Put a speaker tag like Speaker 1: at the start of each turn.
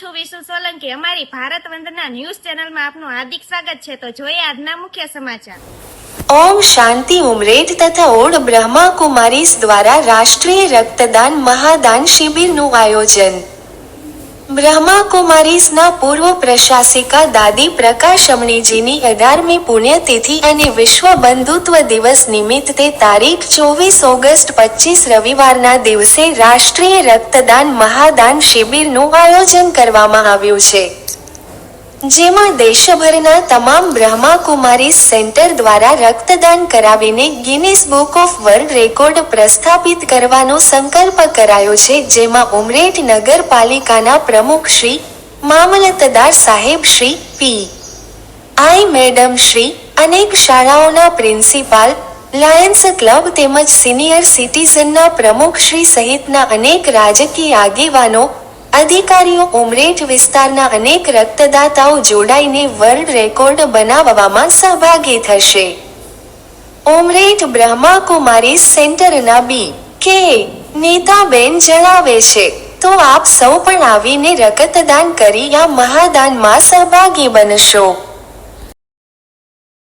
Speaker 1: છું વિશુ સોલંકી। અમારી ભારત વંદના ન્યૂઝ ચેનલમાં આપનું હાર્દિક સ્વાગત છે। તો જોઈએ આજના મુખ્ય સમાચાર।
Speaker 2: ઓમ શાંતિ ઉમરેઠ તથા ઓડ બ્રહ્માકુમારીસ દ્વારા રાષ્ટ્રીય રક્તદાન મહાદાન શિબિરનું આયોજન। બ્રહ્માકુમારીસના પૂર્વ પ્રશાસિકા દાદી પ્રકાશ અમણીજીની 18મી પુણ્યતિથિ અને વિશ્વ બંધુત્વ દિવસ નિમિત્તે તારીખ 24 ઓગસ્ટ 25 રવિવારના દિવસે રાષ્ટ્રીય રક્તદાન મહાદાન શિબિરનું આયોજન કરવામાં આવ્યું છે, જેમાં દેશભરના તમામ બ્રહ્માકુમારીસ સેન્ટર દ્વારા રક્તદાન કરાવીને Guinness book of world record પ્રસ્થાપિત કરવાનો સંકલ્પ કરાયો છે, જેમાં ઉમરેઠ નગરપાલિકાના પ્રમુખ શ્રી, મામલતદાર સાહેબ શ્રી, પી.આઈ. મેડમ શ્રી, અનેક શાળાઓના પ્રિન્સિપાલ, લાયન્સ ક્લબ તેમજ સિનિયર સિટીઝનના પ્રમુખ શ્રી સહિતના અનેક રાજકીય આગેવાનો, અધિકારીઓ, ઉમરેઠ વિસ્તારના અનેક રક્તદાતાઓ જોડાઈને વર્લ્ડ રેકોર્ડ બનાવવામાં સહભાગી થશે। ઉમરેઠ બ્રહ્માકુમારીસ સેન્ટરના બી.કે. નીતાબેન જણાવે છે, તો આપ સૌ પણ આવીને રક્તદાન કરી આ મહાદાનમાં સહભાગી બનશો।